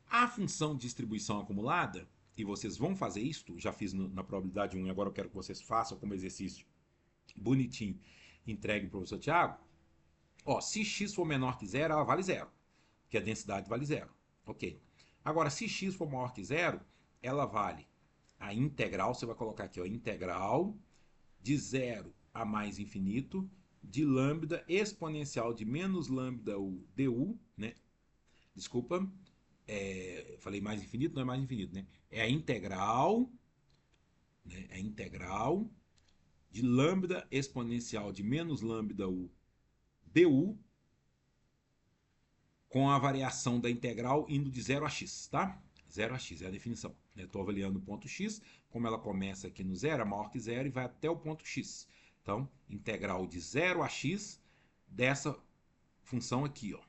A função de distribuição acumulada, e vocês vão fazer isto, já fiz na probabilidade 1 e agora eu quero que vocês façam como exercício bonitinho, entregue para o professor Tiago. Ó, se x for menor que zero, ela vale zero, porque a densidade vale zero. Ok. Agora, se x for maior que zero, ela vale a integral, você vai colocar aqui, ó, integral de zero a mais infinito de lambda exponencial de menos lambda u du, né? Desculpa, falei mais infinito, não é mais infinito, né? É a integral, né? É a integral de lambda exponencial de menos lambda u du com a variação da integral indo de 0 a x, tá? 0 a x é a definição. Eu estou avaliando o ponto x, como ela começa aqui no zero, é maior que zero e vai até o ponto x. Então, integral de 0 a x dessa função aqui, ó.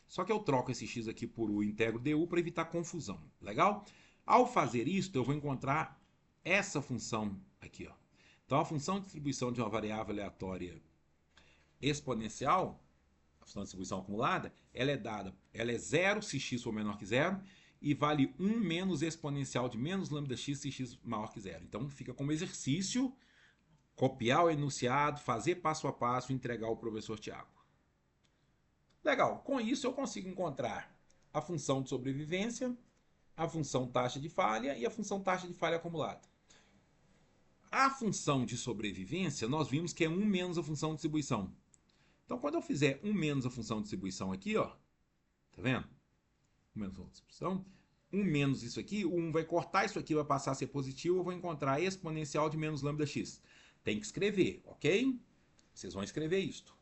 Só que eu troco esse x aqui por u integro du para evitar confusão. Legal? Ao fazer isso, eu vou encontrar essa função aqui, ó. Então, a função de distribuição de uma variável aleatória exponencial, a função de distribuição acumulada, ela é 0 se x for menor que zero e vale 1 menos exponencial de menos lambda x se x maior que zero. Então, fica como exercício, copiar o enunciado, fazer passo a passo e entregar ao professor Tiago. Legal, com isso eu consigo encontrar a função de sobrevivência, a função taxa de falha e a função taxa de falha acumulada. A função de sobrevivência, nós vimos que é 1 menos a função de distribuição. Então, quando eu fizer 1 menos a função de distribuição aqui, ó, tá vendo? 1 menos a função de distribuição, 1 menos isso aqui, o 1 vai cortar, isso aqui vai passar a ser positivo, eu vou encontrar a exponencial de menos lambda x. Tem que escrever, ok? Vocês vão escrever isto.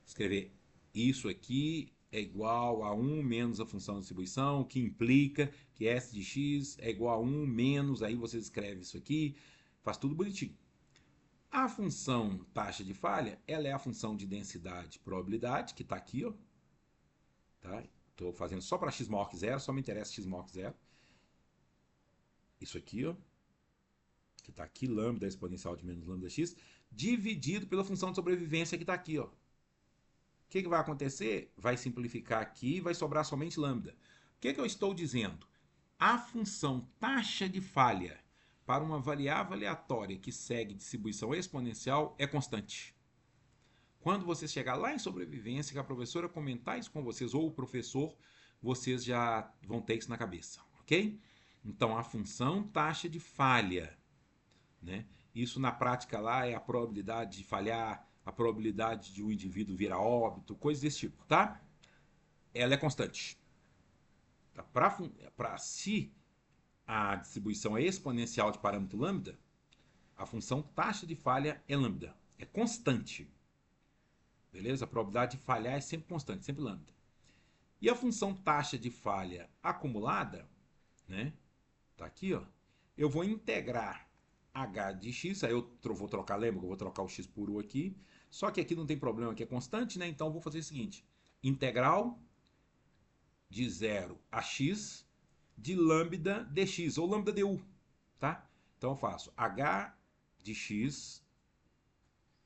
Escrever isso aqui é igual a 1 menos a função de distribuição, que implica que s de x é igual a 1 menos, aí vocês escrevem isso aqui, faz tudo bonitinho. A função taxa de falha, ela é a função de densidade probabilidade, que está aqui, ó. Tá? Estou fazendo só para x maior que zero, só me interessa x maior que zero. Isso aqui, ó, que está aqui, lambda exponencial de menos lambda x, dividido pela função de sobrevivência que está aqui, ó. O que vai acontecer? Vai simplificar aqui e vai sobrar somente lambda. O que eu estou dizendo? A função taxa de falha para uma variável aleatória que segue distribuição exponencial é constante. Quando você chegar lá em sobrevivência, que a professora comentar isso com vocês, ou o professor, vocês já vão ter isso na cabeça, ok? Então, a função taxa de falha, né? Isso na prática lá é a probabilidade de falhar, a probabilidade de um indivíduo vir a óbito, coisas desse tipo, tá? Ela é constante. Tá? Se a distribuição é exponencial de parâmetro lambda, a função taxa de falha é lambda, é constante. Beleza? A probabilidade de falhar é sempre constante, sempre lambda. E a função taxa de falha acumulada, né? Tá aqui, ó. Eu vou integrar h de x, aí eu vou trocar, lembra que eu vou trocar o x por u aqui. Só que aqui não tem problema, que é constante, né? Então eu vou fazer o seguinte: integral de 0 a x de lambda dx, ou lambda du, tá? Então eu faço h de x,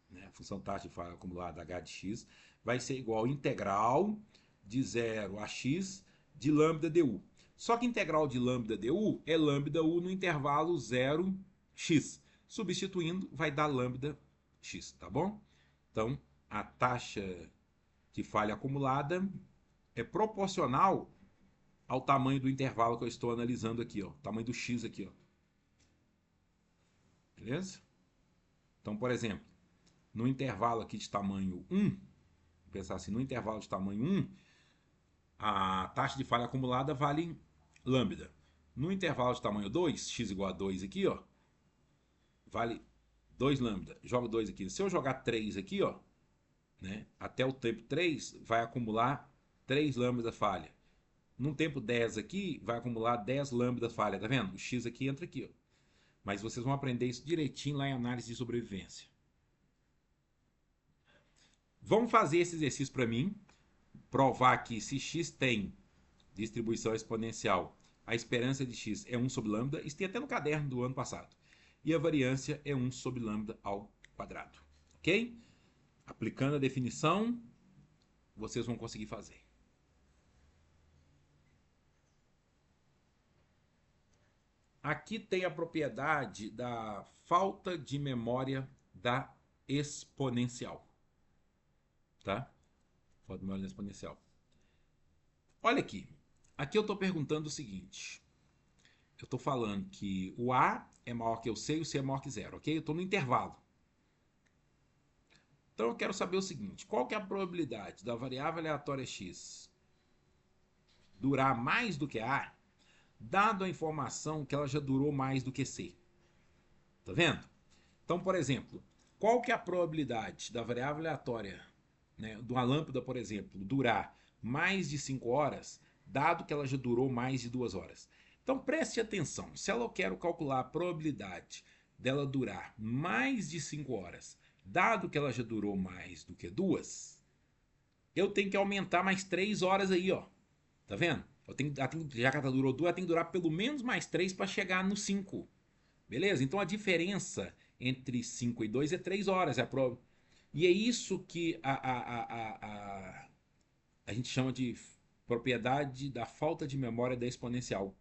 né, a função taxa de falha acumulada h de x, vai ser igual a integral de 0 a x de lambda du. Só que integral de lambda du é lambda u no intervalo 0x. Substituindo, vai dar lambda x, tá bom? Então, a taxa de falha acumulada é proporcional ao tamanho do intervalo que eu estou analisando aqui, ó, o tamanho do x aqui, ó. Beleza? Então, por exemplo, no intervalo aqui de tamanho 1, vou pensar assim, no intervalo de tamanho 1, a taxa de falha acumulada vale lambda. No intervalo de tamanho 2, x igual a 2 aqui, ó, vale 2 lambda. Jogo 2 aqui. Se eu jogar 3 aqui, ó, né, até o tempo 3, vai acumular 3 lambda falha. No tempo 10 aqui, vai acumular 10 lambda falha, tá vendo? O x aqui entra aqui, ó. Mas vocês vão aprender isso direitinho lá em análise de sobrevivência. Vamos fazer esse exercício para mim, provar que se x tem distribuição exponencial, a esperança de x é 1 sobre lambda, isso tem até no caderno do ano passado, e a variância é 1 sobre lambda ao quadrado, ok? Aplicando a definição, vocês vão conseguir fazer. Aqui tem a propriedade da falta de memória da exponencial. Tá? Falta de memória da exponencial. Olha aqui. Aqui eu estou perguntando o seguinte. Eu estou falando que o A é maior que o C e o C é maior que zero, ok? Eu estou no intervalo. Então eu quero saber o seguinte. Qual que é a probabilidade da variável aleatória x durar mais do que A, dado a informação que ela já durou mais do que C? Tá vendo? Então, por exemplo, Qual que é a probabilidade da variável aleatória, né, de uma lâmpada, por exemplo, durar mais de 5 horas, dado que ela já durou mais de 2 horas? Então preste atenção, se eu quero calcular a probabilidade dela durar mais de 5 horas, dado que ela já durou mais do que 2, eu tenho que aumentar mais 3 horas aí, ó. Tá vendo? Já que ela durou 2, ela tem que durar pelo menos mais 3 para chegar no 5. Beleza? Então a diferença entre 5 e 2 é 3 horas. E é isso que a gente chama de propriedade da falta de memória da exponencial.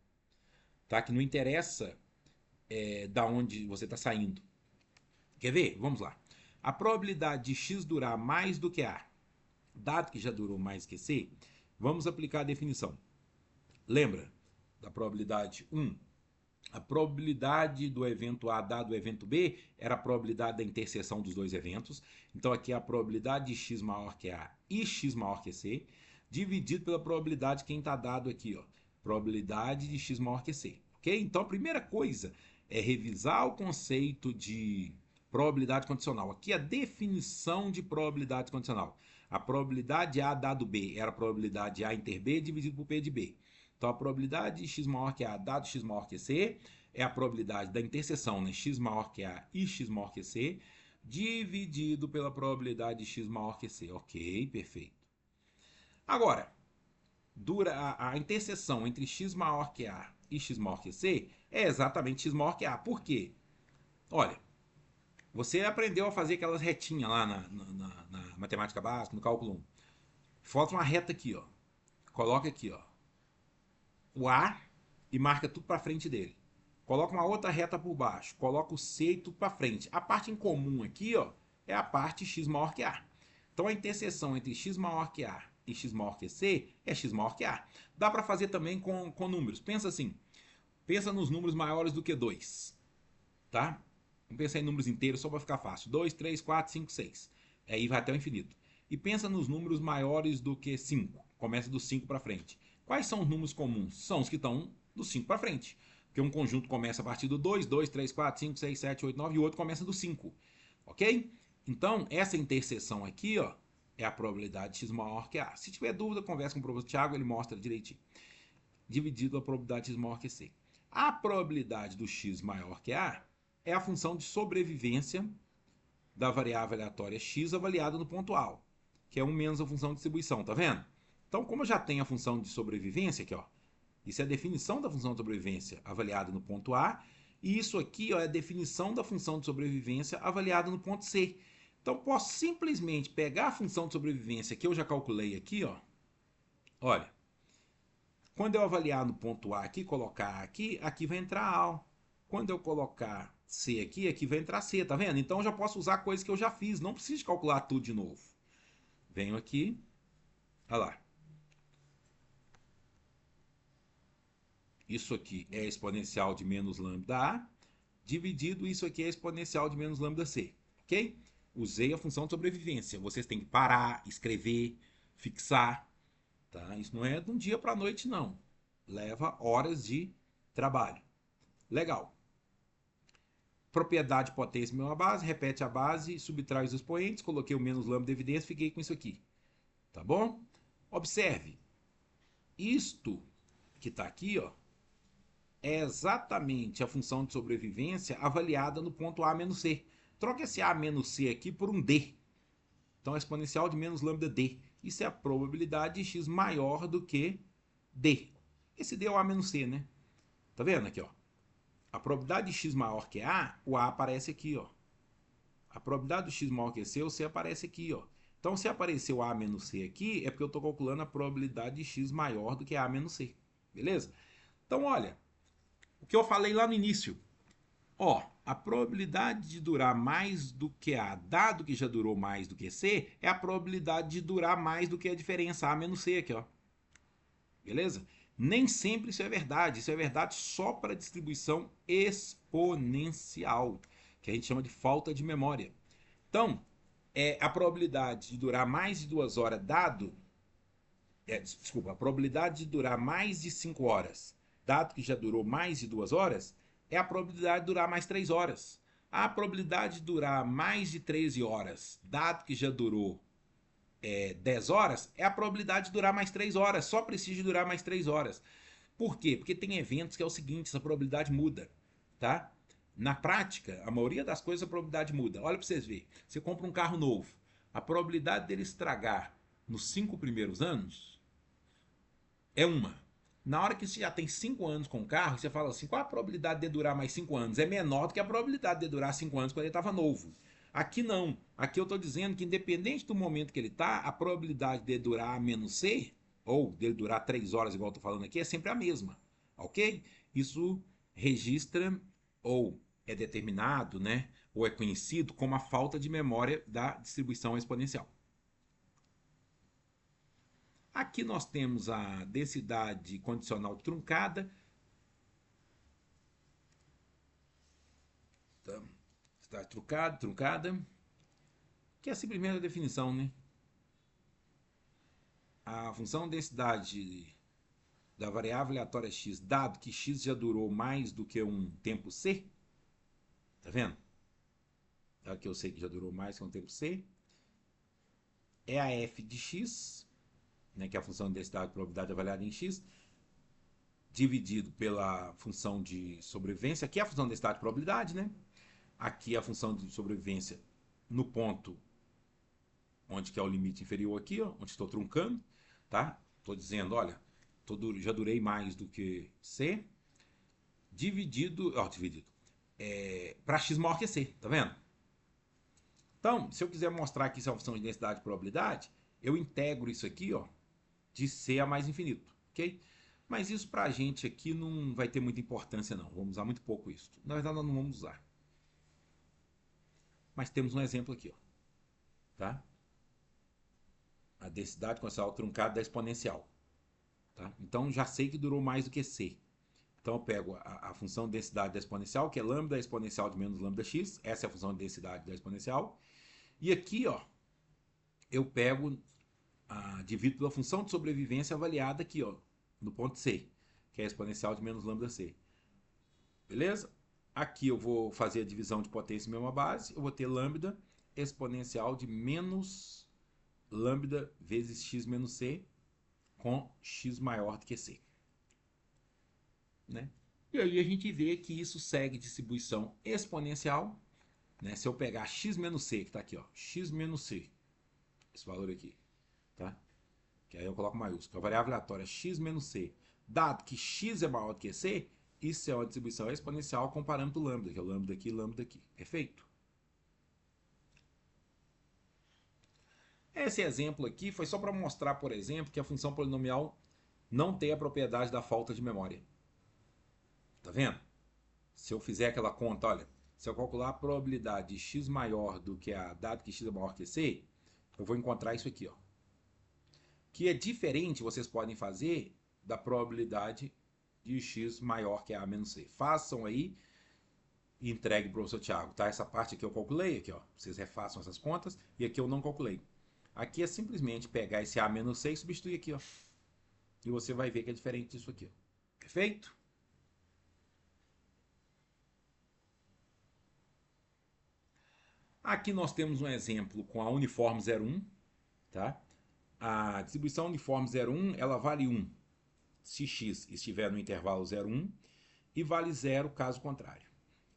Tá? Que não interessa da onde você está saindo. Quer ver? Vamos lá. A probabilidade de x durar mais do que A, dado que já durou mais que C, vamos aplicar a definição. Lembra da probabilidade 1? A probabilidade do evento A dado o evento B era a probabilidade da interseção dos dois eventos. Então aqui é a probabilidade de x maior que A e x maior que C, dividido pela probabilidade de quem está dado aqui, ó, probabilidade de x maior que C. Ok? Então a primeira coisa é revisar o conceito de probabilidade condicional. Aqui é a definição de probabilidade condicional. A probabilidade A dado B era a probabilidade A inter B dividido por P de B. Então a probabilidade de x maior que A dado x maior que C é a probabilidade da interseção, né, x maior que A e x maior que C, dividido pela probabilidade de x maior que C. Ok, perfeito. Agora, a interseção entre x maior que A e x maior que C é exatamente x maior que A. Por quê? Olha, você aprendeu a fazer aquelas retinhas lá na matemática básica, no cálculo 1. Falta uma reta aqui, ó. Coloca aqui, ó, o A e marca tudo para frente dele. Coloca uma outra reta por baixo, coloca o C e tudo para frente. A parte em comum aqui, ó, é a parte x maior que A. Então a interseção entre x maior que A e x maior que C é x maior que A. Dá para fazer também com números. Pensa assim, pensa nos números maiores do que 2, tá? Vamos pensar em números inteiros só para ficar fácil. 2, 3, 4, 5, 6. Aí vai até o infinito. E pensa nos números maiores do que 5. Começa do 5 para frente. Quais são os números comuns? São os que estão do 5 para frente. Porque um conjunto começa a partir do 2, 2, 3, 4, 5, 6, 7, 8, 9 e o outro começa do 5. Ok? Então, essa interseção aqui, ó, é a probabilidade de x maior que A. Se tiver dúvida, conversa com o professor Thiago, ele mostra direitinho. Dividido a probabilidade de x maior que C. A probabilidade do x maior que A é a função de sobrevivência da variável aleatória x avaliada no ponto A, que é 1 menos a função de distribuição, tá vendo? Então, como eu já tenho a função de sobrevivência aqui, ó, isso é a definição da função de sobrevivência avaliada no ponto A, e isso aqui, ó, é a definição da função de sobrevivência avaliada no ponto C. Então, posso simplesmente pegar a função de sobrevivência que eu já calculei aqui, ó. Olha, quando eu avaliar no ponto A aqui, colocar A aqui, aqui vai entrar A, ó. Quando eu colocar C aqui, aqui vai entrar C, tá vendo? Então eu já posso usar coisas que eu já fiz, não preciso calcular tudo de novo. Venho aqui, olha lá. Isso aqui é exponencial de menos lambda A, dividido isso aqui é exponencial de menos lambda C, ok? Usei a função de sobrevivência. Vocês têm que parar, escrever, fixar, tá? Isso não é de um dia para a noite, não. Leva horas de trabalho. Legal. Propriedade potência mesma base, repete a base, subtrai os expoentes, coloquei o menos lambda de evidência, fiquei com isso aqui. Tá bom? Observe. Isto que está aqui, ó, é exatamente a função de sobrevivência avaliada no ponto A menos C. Troca esse A menos C aqui por um D. Então, a exponencial de menos lambda D. Isso é a probabilidade de x maior do que D. Esse D é o A menos C, né? Tá vendo aqui, ó? A probabilidade de x maior que A, o A aparece aqui, ó. A probabilidade do x maior que C, o C aparece aqui, ó. Então, se apareceu A menos C aqui, é porque eu estou calculando a probabilidade de x maior do que A menos C. Beleza? Então, olha, o que eu falei lá no início. Ó, a probabilidade de durar mais do que A, dado que já durou mais do que C, é a probabilidade de durar mais do que a diferença A menos C aqui, ó. Beleza? Nem sempre isso é verdade. Isso é verdade só para distribuição exponencial, que a gente chama de falta de memória. Então, a probabilidade de durar mais de 2 horas dado... desculpa, a probabilidade de durar mais de 5 horas, dado que já durou mais de 2 horas, é a probabilidade de durar mais 3 horas. A probabilidade de durar mais de 13 horas, dado que já durou 10 horas, é a probabilidade de durar mais 3 horas. Só precisa de durar mais 3 horas. Por quê? Porque tem eventos que é o seguinte, essa probabilidade muda, tá? Na prática, a maioria das coisas a probabilidade muda. Olha para vocês verem. Você compra um carro novo. A probabilidade dele estragar nos 5 primeiros anos é uma. Na hora que você já tem 5 anos com o carro, você fala assim, qual a probabilidade de durar mais 5 anos? É menor do que a probabilidade de durar 5 anos quando ele estava novo. Aqui não. Aqui eu estou dizendo que independente do momento que ele está, a probabilidade de durar menos C, ou dele durar 3 horas, igual eu estou falando aqui, é sempre a mesma. Ok? Isso registra ou é determinado, né? Ou é conhecido como a falta de memória da distribuição exponencial. Aqui nós temos a densidade condicional truncada. Tá? Está truncada, que é simplesmente a definição, né? A função densidade da variável aleatória x, dado que x já durou mais do que um tempo c, tá vendo? Dado que eu sei que já durou mais que um tempo c, é a f de x, né, que é a função de densidade de probabilidade avaliada em x, dividido pela função de sobrevivência, que é a função de densidade de probabilidade, né? Aqui é a função de sobrevivência no ponto onde que é o limite inferior aqui, ó, onde estou truncando, tá? Estou dizendo, olha, já durei mais do que C, dividido para x maior que C, tá vendo? Então, se eu quiser mostrar que isso é uma função de densidade de probabilidade, eu integro isso aqui, ó, de C a mais infinito, ok? Mas isso para a gente aqui não vai ter muita importância, não. Vamos usar muito pouco isso. Na verdade, nós não vamos usar. Mas temos um exemplo aqui, ó, tá? A densidade condicional truncada da exponencial. Tá? Então, já sei que durou mais do que C. Então eu pego a função de densidade da exponencial, que é lambda exponencial de menos lambda x, essa é a função de densidade da exponencial. E aqui, ó, eu pego, divido pela função de sobrevivência avaliada aqui, ó, no ponto C, que é a exponencial de menos lambda c. Beleza? Aqui eu vou fazer a divisão de potência em mesma base, eu vou ter lambda exponencial de menos lambda vezes x menos c, com x maior do que c. Né? E aí a gente vê que isso segue distribuição exponencial. Né? Se eu pegar x menos c, que está aqui, ó, x menos c, esse valor aqui, tá? Que aí eu coloco maiúsculo. A variável aleatória x menos c, dado que x é maior do que c, isso é uma distribuição exponencial com parâmetro lambda, que é o lambda aqui e lambda aqui. Perfeito? Esse exemplo aqui foi só para mostrar, por exemplo, que a função polinomial não tem a propriedade da falta de memória. Tá vendo? Se eu fizer aquela conta, olha, se eu calcular a probabilidade de x maior do que a, dado que x é maior que c, eu vou encontrar isso aqui, ó. Que é diferente, vocês podem fazer, da probabilidade de x maior que a menos c. Façam aí e entregue para o professor Thiago, tá? Essa parte aqui eu calculei, aqui, ó. Vocês refaçam essas contas, e aqui eu não calculei. Aqui é simplesmente pegar esse a menos c e substituir aqui, ó. E você vai ver que é diferente disso aqui, ó. Perfeito? Aqui nós temos um exemplo com a uniforme 01, tá? A distribuição uniforme 01, ela vale 1 se x estiver no intervalo 0,1 e vale 0 caso contrário.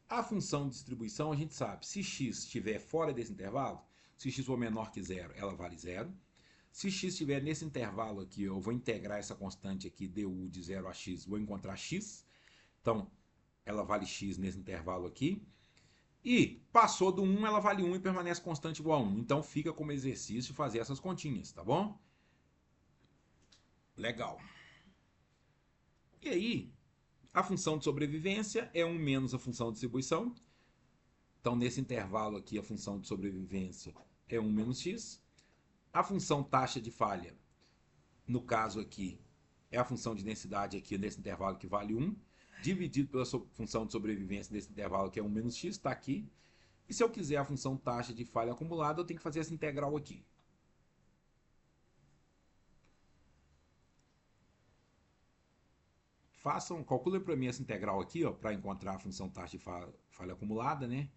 A função de distribuição a gente sabe, se x estiver fora desse intervalo, se x for menor que 0, ela vale 0. Se x estiver nesse intervalo aqui, eu vou integrar essa constante aqui, du de 0 a x, vou encontrar x. Então, ela vale x nesse intervalo aqui. E passou do 1, ela vale 1 e permanece constante igual a 1. Então, fica como exercício fazer essas continhas, tá bom? Legal. E aí, a função de sobrevivência é 1 menos a função de distribuição. Então, nesse intervalo aqui, a função de sobrevivência é 1 menos x. A função taxa de falha, no caso aqui, é a função de densidade aqui nesse intervalo que vale 1, dividido pela função de sobrevivência nesse intervalo que é 1 menos x, está aqui. E se eu quiser a função taxa de falha acumulada, eu tenho que fazer essa integral aqui. Calculem para mim essa integral aqui, para encontrar a função taxa de falha acumulada, né?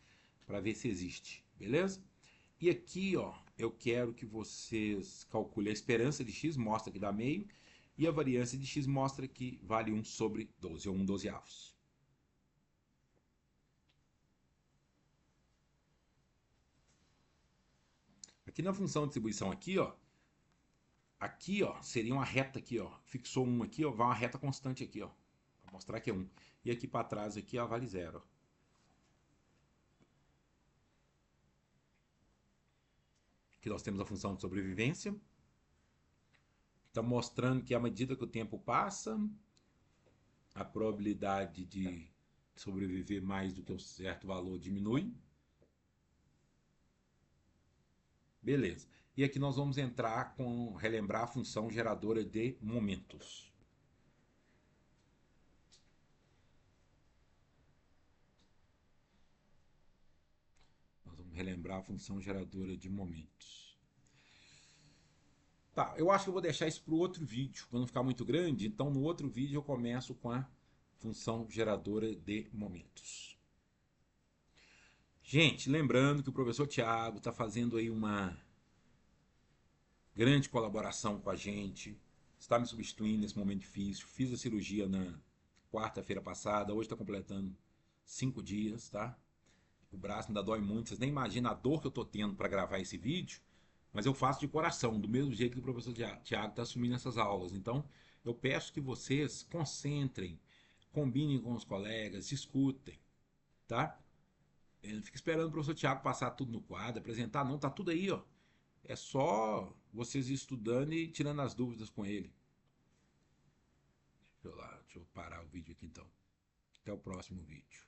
para ver se existe, beleza? E aqui, ó, eu quero que vocês calculem a esperança de x, mostra que dá meio, e a variância de x mostra que vale 1 sobre 12, ou 1 dozeavos. Aqui na função de distribuição aqui, ó, seria uma reta aqui, ó, fixou 1 aqui, ó, vai uma reta constante aqui, ó, para mostrar que é 1. E aqui para trás, aqui, ó, vale 0. Aqui nós temos a função de sobrevivência. Está mostrando que à medida que o tempo passa, a probabilidade de sobreviver mais do que um certo valor diminui. Beleza. E aqui nós vamos entrar com relembrar a função geradora de momentos. Nós vamos relembrar a função geradora de momentos. Tá, eu acho que eu vou deixar isso para o outro vídeo, para não ficar muito grande. Então, no outro vídeo eu começo com a função geradora de momentos. Gente, lembrando que o professor Tiago está fazendo aí uma grande colaboração com a gente, está me substituindo nesse momento difícil. Fiz a cirurgia na quarta-feira passada, hoje está completando 5 dias, tá? O braço ainda dói muito, vocês nem imaginam a dor que eu estou tendo para gravar esse vídeo, mas eu faço de coração, do mesmo jeito que o professor Tiago está assumindo essas aulas. Então, eu peço que vocês concentrem, combinem com os colegas, escutem, tá? Não fica esperando o professor Tiago passar tudo no quadro, apresentar, não, tá tudo aí, ó. É só vocês estudando e tirando as dúvidas com ele. Deixa eu parar o vídeo aqui então. Até o próximo vídeo.